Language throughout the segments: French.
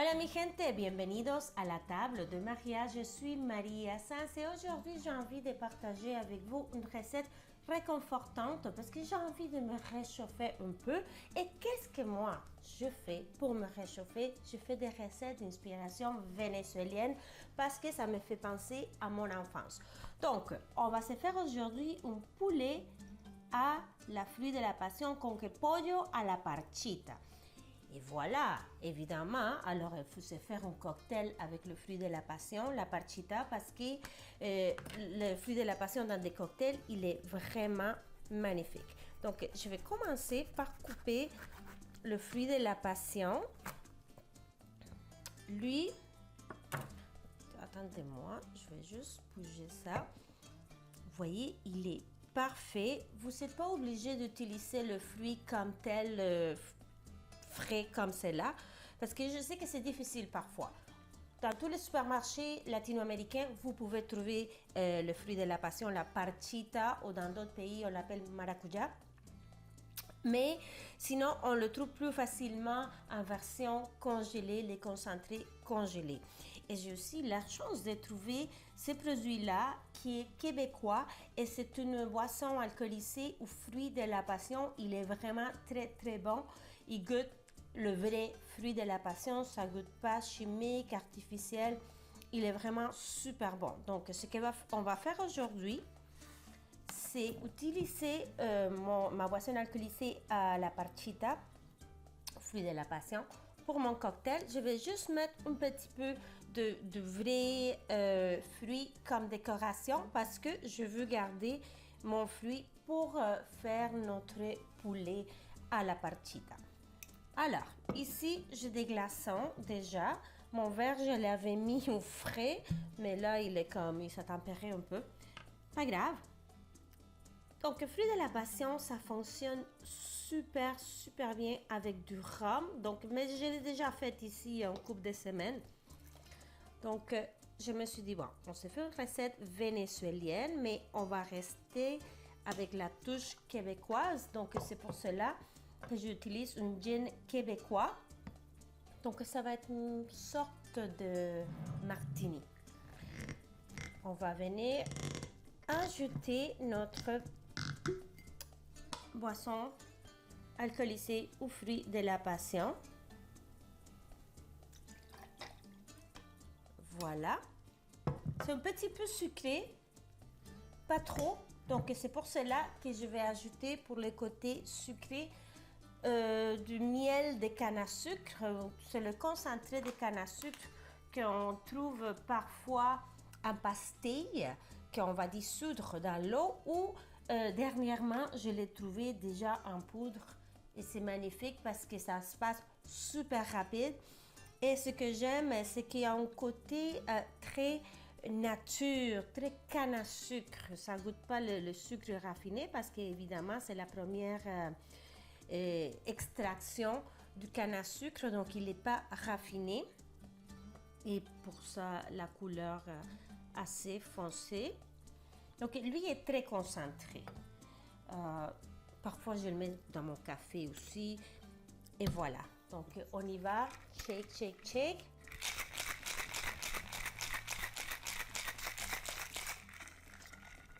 Hola mi gente, bienvenidos à la table de Maria. Je suis Maria Sanz et aujourd'hui j'ai envie de partager avec vous une recette réconfortante parce que j'ai envie de me réchauffer un peu. Et qu'est-ce que moi je fais pour me réchauffer? Je fais des recettes d'inspiration vénézuélienne parce que ça me fait penser à mon enfance. Donc, on va se faire aujourd'hui un poulet à la fruit de la passion con que pollo à la parchita. Et voilà, évidemment, alors il faut se faire un cocktail avec le fruit de la passion, la parchita, parce que le fruit de la passion dans des cocktails, il est vraiment magnifique. Donc, je vais commencer par couper le fruit de la passion. Lui, attendez-moi, je vais juste bouger ça. Vous voyez, il est parfait. Vous n'êtes pas obligé d'utiliser le fruit comme tel, frais comme cela, parce que je sais que c'est difficile parfois. Dans tous les supermarchés latino-américains, vous pouvez trouver le fruit de la passion, la parchita, ou dans d'autres pays, on l'appelle maracuja. Mais sinon, on le trouve plus facilement en version congelée, les concentrés congelés. Et j'ai aussi la chance de trouver ce produit-là qui est québécois et c'est une boisson alcoolisée aux fruits de la passion. Il est vraiment très très bon. Il goûte le vrai fruit de la passion. Ça ne goûte pas chimique, artificiel. Il est vraiment super bon. Donc, ce qu'on va faire aujourd'hui, c'est utiliser ma boisson alcoolisée à la parchita, fruit de la passion. Pour mon cocktail, je vais juste mettre un petit peu de vrais fruits comme décoration parce que je veux garder mon fruit pour faire notre poulet à la parchita. Alors, ici, j'ai des glaçons déjà. Mon verre, je l'avais mis au frais, mais là, il s'est tempéré un peu. Pas grave. Donc, le fruit de la passion, ça fonctionne super bien avec du rhum. Donc, mais je l'ai déjà fait ici en couple de semaines. Donc, je me suis dit, bon, on s'est fait une recette vénézuélienne, mais on va rester avec la touche québécoise. Donc, c'est pour cela que j'utilise une gin québécois. Donc, ça va être une sorte de martini. On va venir ajouter notre boisson alcoolisée aux fruits de la passion. Voilà. C'est un petit peu sucré, pas trop. Donc c'est pour cela que je vais ajouter pour le côté sucré du miel de canne à sucre. C'est le concentré de canne à sucre qu'on trouve parfois en pastille, qu'on va dissoudre dans l'eau ou dernièrement, je l'ai trouvé déjà en poudre et c'est magnifique parce que ça se passe super rapide. Et ce que j'aime, c'est qu'il y a un côté très nature, très canne à sucre. Ça ne goûte pas le sucre raffiné parce qu'évidemment, c'est la première extraction du canne à sucre, donc il n'est pas raffiné. Et pour ça, la couleur assez foncée. Donc, lui est très concentré. Parfois, je le mets dans mon café aussi. Et voilà. Donc, on y va. Shake, shake, shake.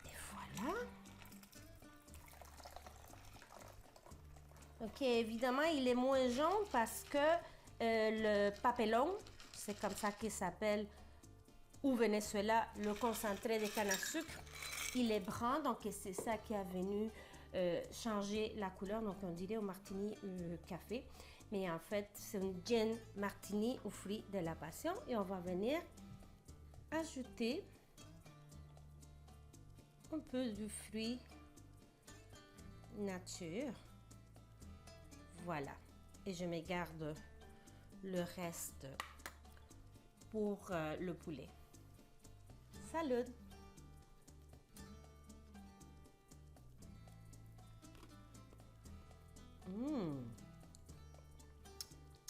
Et voilà. Ok, évidemment, il est moins jaune parce que le papelón, c'est comme ça qu'il s'appelle au Venezuela, le concentré de canne à sucre, il est brun, donc c'est ça qui a venu changer la couleur. Donc on dirait au martini café, mais en fait c'est une gin martini aux fruits de la passion. Et on va venir ajouter un peu de fruit nature. Voilà, et je me garde le reste pour le poulet. Salut!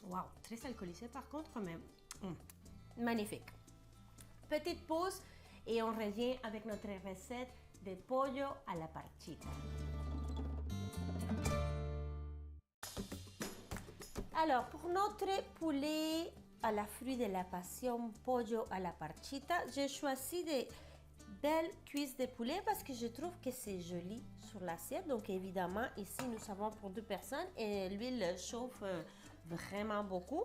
Wow, très alcoolisé par contre, mais magnifique. Petite pause et on revient avec notre recette de pollo à la parchita. Alors, pour notre poulet à la fruit de la passion pollo à la parchita. J'ai choisi des belles cuisses de poulet parce que je trouve que c'est joli sur l'assiette. Donc évidemment, ici nous avons pour 2 personnes et l'huile chauffe vraiment beaucoup.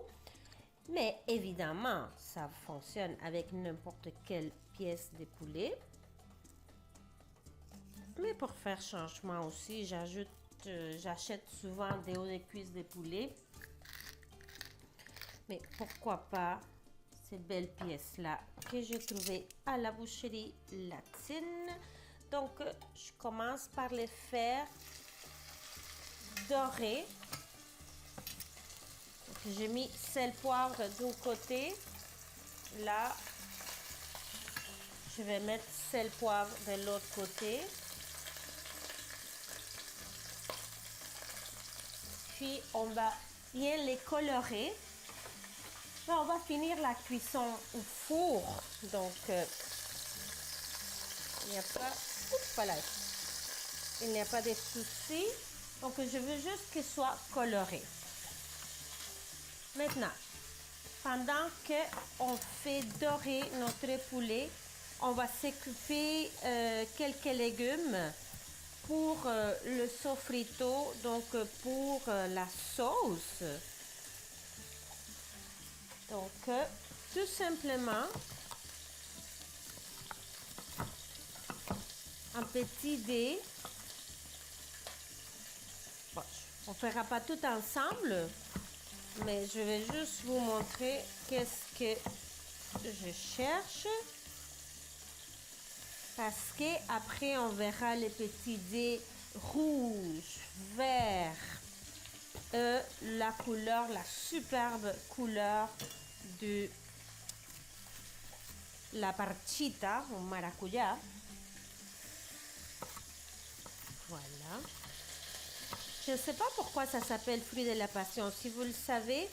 Mais évidemment, ça fonctionne avec n'importe quelle pièce de poulet. Mais pour faire changement aussi, j'achète souvent des hauts de cuisses de poulet. Mais pourquoi pas ces belles pièces-là que j'ai trouvées à la boucherie latine. Donc, je commence par les faire dorer. J'ai mis sel, poivre d'un côté. Là, je vais mettre sel, poivre de l'autre côté. Puis, on va bien les colorer. On va finir la cuisson au four. Donc, il n'y a pas... Voilà. Il n'y a pas de souci. Donc, je veux juste qu'il soit coloré. Maintenant, pendant qu'on fait dorer notre poulet, on va s'occuper quelques légumes pour le sofrito, donc pour la sauce. Donc, tout simplement, un petit dé. Bon, on ne fera pas tout ensemble, mais je vais juste vous montrer qu'est-ce que je cherche. Parce que après on verra les petits dés rouge, vert, la couleur, la superbe couleur de la parchita ou maracuja. Voilà. Je ne sais pas pourquoi ça s'appelle fruit de la passion. Si vous le savez,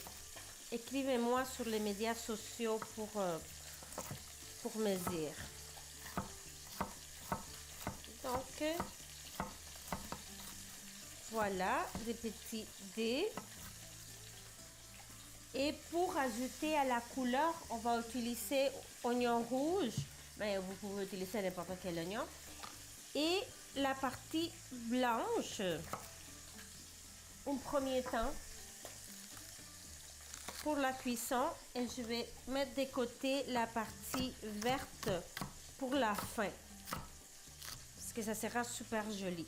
écrivez-moi sur les médias sociaux pour me dire. Donc, voilà, des petits dés. Et pour ajouter à la couleur, on va utiliser oignon rouge. Mais vous pouvez utiliser n'importe quel oignon. Et la partie blanche, en premier temps, pour la cuisson. Et je vais mettre de côté la partie verte pour la fin. Parce que ça sera super joli.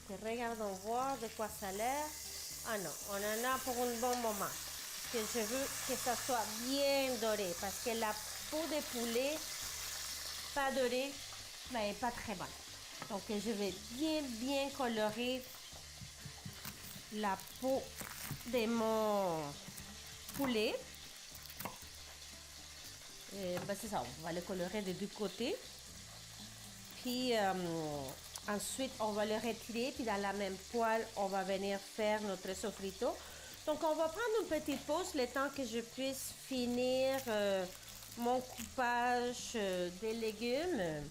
Et regardons voir de quoi ça a l'air. Ah non, on en a pour un bon moment. Que je veux que ça soit bien doré. Parce que la peau de poulet, pas dorée, mais pas très bonne. Donc je vais bien colorer la peau de mon poulet. C'est ça, on va le colorer des deux côtés. Puis ensuite, on va le retirer. Puis dans la même poêle, on va venir faire notre sofrito. Donc, on va prendre une petite pause le temps que je puisse finir mon coupage des légumes.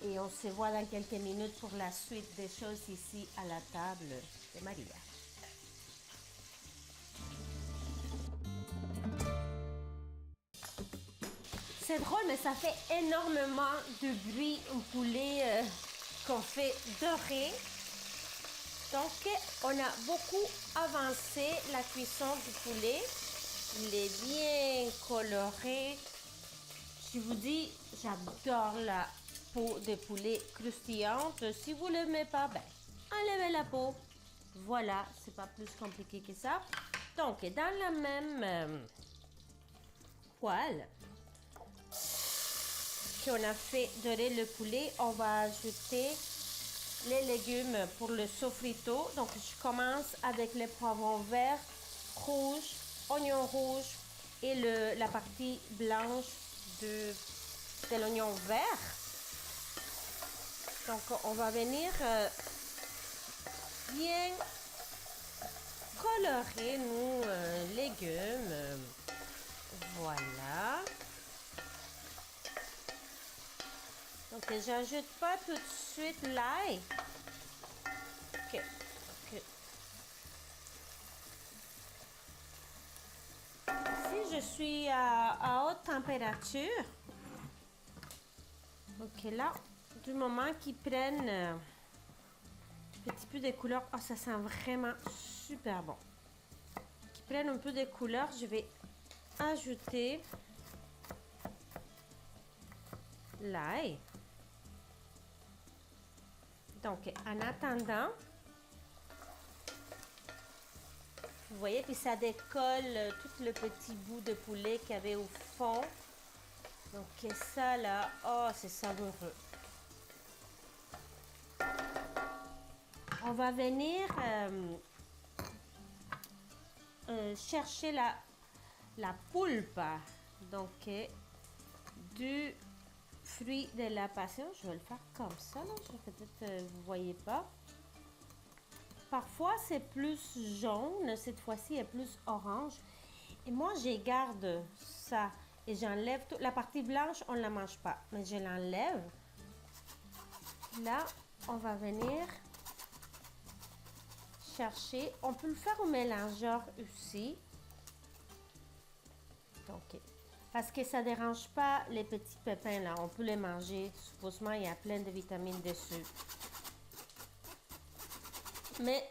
Et on se voit dans quelques minutes pour la suite des choses ici à la table de Maria. C'est drôle, mais ça fait énormément de bruit, un poulet qu'on fait dorer. Donc, on a beaucoup avancé la cuisson du poulet. Il est bien coloré. Je vous dis, j'adore la peau de poulet croustillante. Si vous ne l'aimez pas, ben, enlevez la peau. Voilà, c'est pas plus compliqué que ça. Donc, dans la même poêle qu'on a fait dorer le poulet, on va ajouter les légumes pour le sofrito. Donc, je commence avec les poivrons verts, rouges, oignons rouges et la partie blanche de l'oignon vert. Donc, on va venir bien colorer nos légumes. Voilà. Donc, j'ajoute pas tout de suite l'ail. Ok. Si suis à haute température. Ok, là, du moment qu'ils prennent un petit peu de couleur, oh, ça sent vraiment super bon. Qu'ils prennent un peu de couleur, je vais ajouter l'ail. Donc, en attendant, vous voyez, puis ça décolle tout le petit bout de poulet qu'il y avait au fond. Donc, ça là, oh, c'est savoureux. On va venir chercher la pulpe, donc du fruit de la passion. Je vais le faire comme ça, là. Peut-être vous ne voyez pas. Parfois, c'est plus jaune. Cette fois-ci, il est plus orange. Et moi, je garde ça et j'enlève toute la partie blanche. On ne la mange pas, mais je l'enlève. Là, on va venir chercher. On peut le faire au mélangeur aussi. Donc, parce que ça ne dérange pas les petits pépins là. On peut les manger. Supposément, il y a plein de vitamines dessus. Mais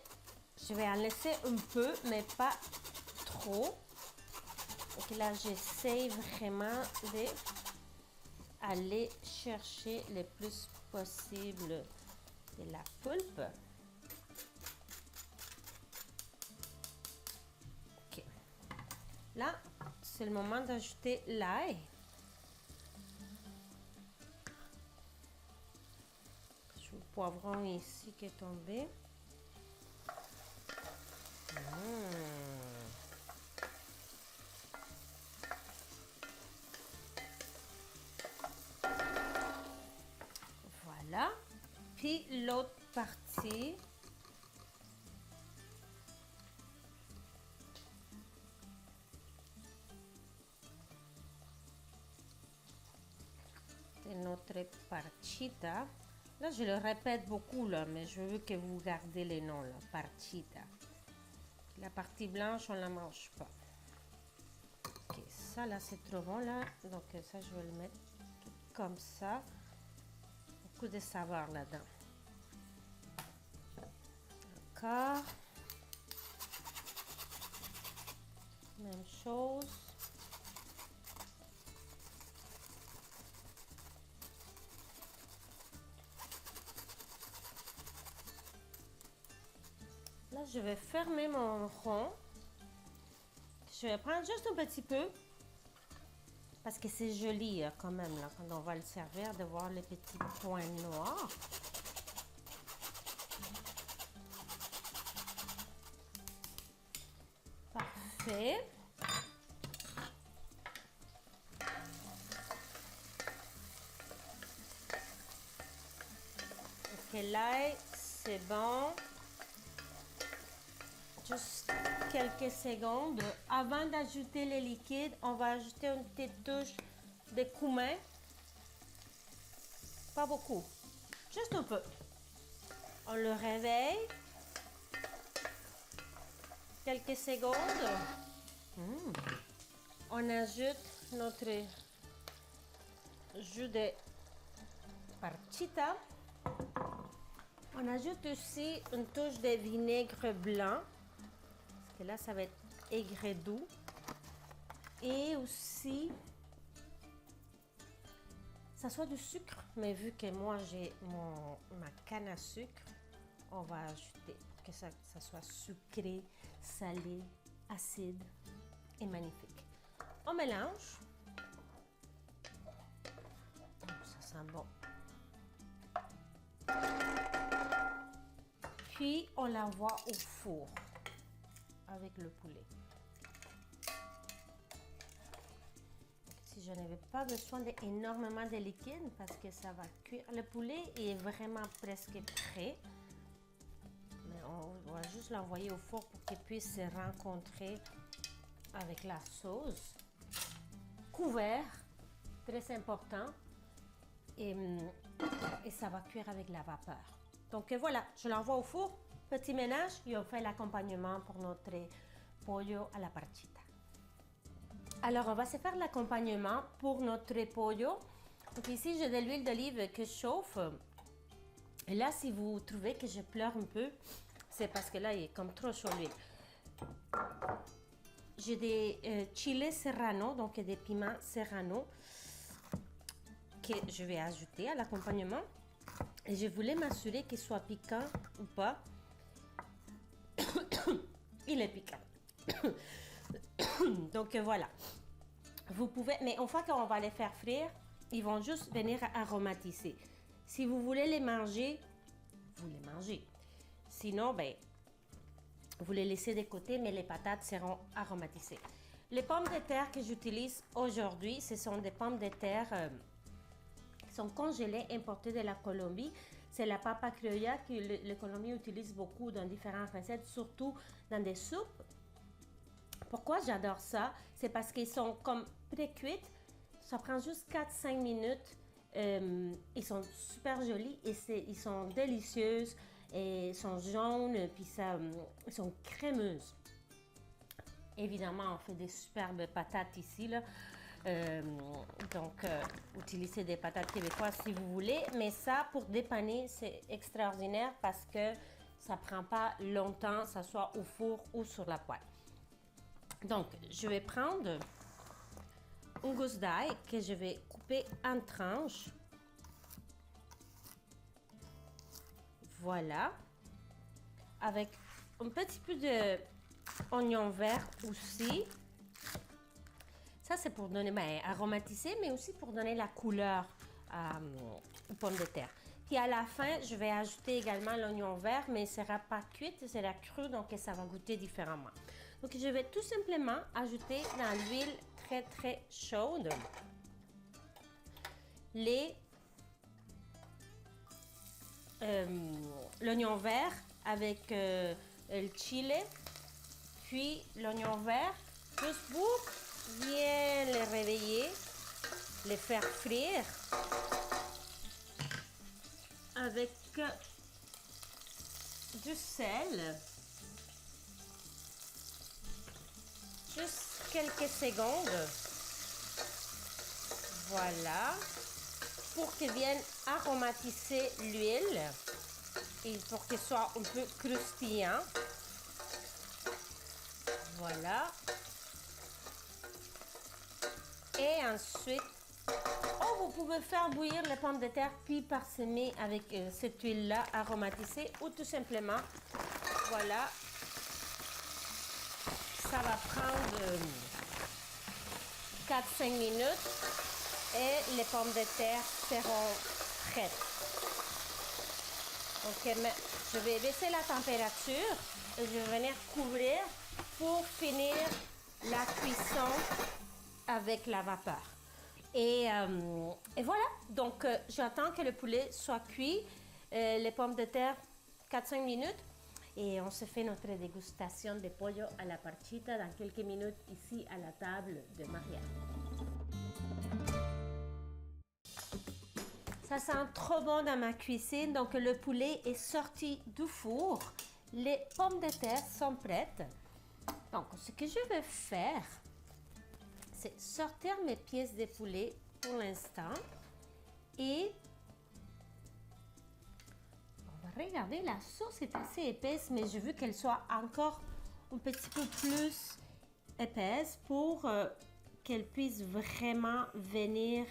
je vais en laisser un peu, mais pas trop. Donc là, j'essaie vraiment d'aller chercher le plus possible de la pulpe. Ok. Là, c'est le moment d'ajouter l'ail. Le poivron ici qui est tombé. Voilà. Puis l'autre partie. De notre parchita. Là, je le répète beaucoup, là, mais je veux que vous gardez les noms, là. Parchita. La partie blanche, on ne la mange pas. Ok, ça, là, c'est trop bon, là. Donc, ça, je vais le mettre comme ça. Beaucoup de saveur là-dedans. Encore. Même chose. Là, je vais fermer mon rond. Je vais prendre juste un petit peu. Parce que c'est joli quand même, là, quand on va le servir, de voir les petits points noirs. Parfait. Ok, l'ail, c'est bon. Juste quelques secondes. Avant d'ajouter les liquides, on va ajouter une petite touche de cumin. Pas beaucoup, juste un peu. On le réveille. Quelques secondes. On ajoute notre jus de parchita. On ajoute aussi une touche de vinaigre blanc. Parce que là, ça va être aigre doux. Et aussi, ça soit du sucre. Mais vu que moi, j'ai ma canne à sucre, on va ajouter que ça soit sucré, salé, acide et magnifique. On mélange. Ça sent bon. Puis, on l'envoie au four avec le poulet. Si je n'avais pas besoin d'énormément de liquide parce que ça va cuire. Le poulet est vraiment presque prêt. Mais on va juste l'envoyer au four pour qu'il puisse se rencontrer avec la sauce. Couvert, très important. Et ça va cuire avec la vapeur. Donc voilà, je l'envoie au four. Petit ménage et on fait l'accompagnement pour notre pollo à la parchita. Alors, on va se faire l'accompagnement pour notre pollo. Donc ici, j'ai de l'huile d'olive que je chauffe. Et là, si vous trouvez que je pleure un peu, c'est parce que là, il est comme trop chaud l'huile. J'ai des chili serrano, donc des piments serrano que je vais ajouter à l'accompagnement. Et je voulais m'assurer qu'il soit piquant ou pas. Il est piquant. Donc voilà. Vous pouvez, mais une fois qu'on va les faire frire, ils vont juste venir aromatiser. Si vous voulez les manger, vous les mangez. Sinon, ben, vous les laissez de côté, mais les patates seront aromatisées. Les pommes de terre que j'utilise aujourd'hui, ce sont des pommes de terre qui sont congelées, importées de la Colombie. C'est la papa criolla que le Colombie utilise beaucoup dans différentes recettes, surtout dans des soupes. Pourquoi j'adore ça? C'est parce qu'ils sont comme pré-cuites. Ça prend juste 4-5 minutes. Ils sont super jolis et ils sont délicieuses. Et ils sont jaunes, puis ils sont crémeuses. Évidemment, on fait des superbes patates ici, là. Donc, utilisez des patates québécoises si vous voulez. Mais ça, pour dépanner, c'est extraordinaire parce que ça prend pas longtemps, ça soit au four ou sur la poêle. Donc, je vais prendre une gousse d'ail que je vais couper en tranches. Voilà. Avec un petit peu d'oignon vert aussi. Ça, c'est pour donner, aromatiser, mais aussi pour donner la couleur aux pommes de terre. Puis à la fin, je vais ajouter également l'oignon vert, mais il ne sera pas cuit, il sera cru, donc ça va goûter différemment. Donc, je vais tout simplement ajouter dans l'huile très chaude l'oignon vert avec le chili, puis l'oignon vert, juste pour bien les réveiller, les faire frire avec du sel. Juste quelques secondes. Voilà. Pour qu'il vienne aromatiser l'huile et pour qu'il soit un peu croustillant. Voilà. Et ensuite, vous pouvez faire bouillir les pommes de terre puis parsemer avec cette huile-là aromatisée ou tout simplement, voilà, ça va prendre 4-5 minutes et les pommes de terre seront prêtes. Donc, je vais baisser la température et je vais venir couvrir pour finir la cuisson avec la vapeur. Et voilà, donc j'attends que le poulet soit cuit, les pommes de terre 4-5 minutes et on se fait notre dégustation de pollo à la parchita dans quelques minutes ici à la table de Marianne. Ça sent trop bon dans ma cuisine, donc le poulet est sorti du four, les pommes de terre sont prêtes. Donc ce que je vais faire, c'est sortir mes pièces de poulet pour l'instant et on va regarder, la sauce est assez épaisse mais je veux qu'elle soit encore un petit peu plus épaisse pour qu'elle puisse vraiment venir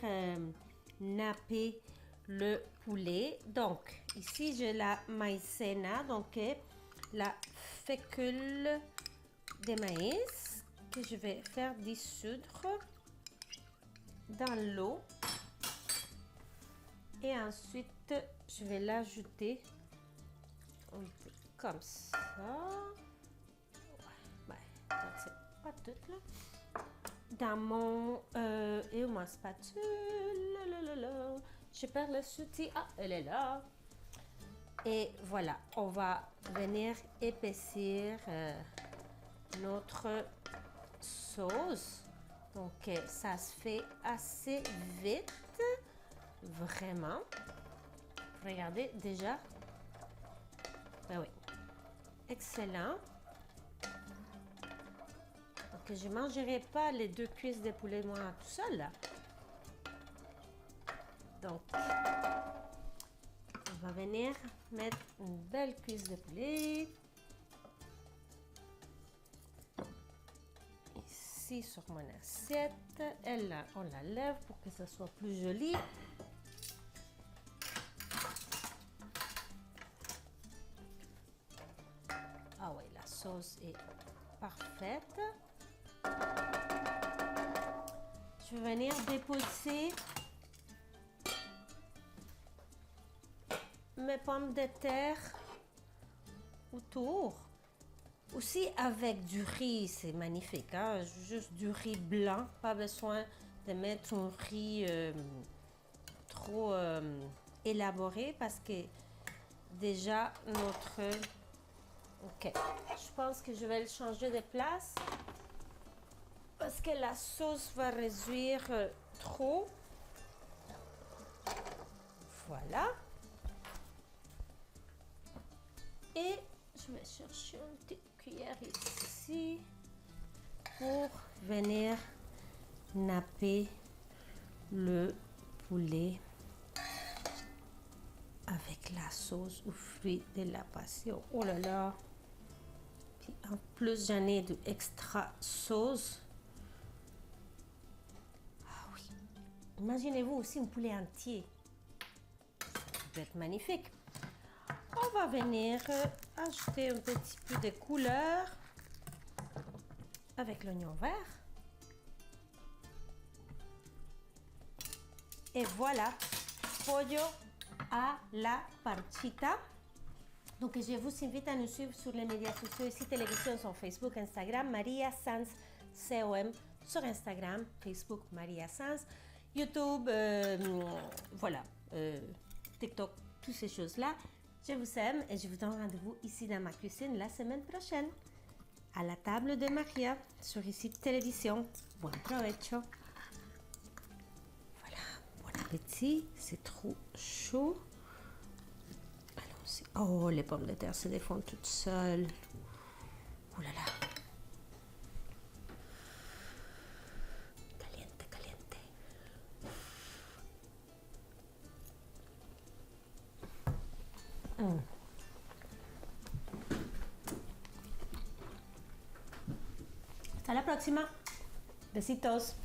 napper le poulet. Donc ici j'ai la maïzena, donc la fécule de maïs que je vais faire dissoudre dans l'eau et ensuite je vais l'ajouter un peu comme ça. Pas toute là. Dans mon et ma spatule, je perds le soutien. Ah, elle est là. Et voilà, on va venir épaissir notre sauce. Donc, ça se fait assez vite, vraiment. Regardez déjà. Ben oui, excellent. Donc, que je ne mangerai pas les 2 cuisses de poulet moi tout seul là. Donc, on va venir mettre une belle cuisse de poulet ici sur mon assiette. Et là, on la lève pour que ça soit plus joli. Ah oui, la sauce est parfaite. Je vais venir déposer mes pommes de terre autour. Aussi avec du riz, c'est magnifique. Hein? Juste du riz blanc, pas besoin de mettre un riz trop élaboré parce que déjà notre... Ok, je pense que je vais le changer de place parce que la sauce va réduire trop. Voilà. Et je vais chercher une petite cuillère ici pour venir napper le poulet avec la sauce aux fruits de la passion. Oh là là! Puis en plus, j'en ai de extra sauce. Ah oui! Imaginez-vous aussi un poulet entier. Ça peut être magnifique. On va venir ajouter un petit peu de couleur avec l'oignon vert. Et voilà, pollo à la parchita. Donc, je vous invite à nous suivre sur les médias sociaux ici, télévision, sur Facebook, Instagram, Maria Sanz COM, sur Instagram, Facebook, Maria Sanz, YouTube, voilà, TikTok, toutes ces choses-là. Je vous aime et je vous donne rendez-vous ici dans ma cuisine la semaine prochaine. À la table de Maria, sur ici télévision. Bon provecho. Voilà, bon appétit, c'est trop chaud. Allons-y. Oh, les pommes de terre se défendent toutes seules. Oh là là. Caliente, caliente. Hasta la próxima. Besitos.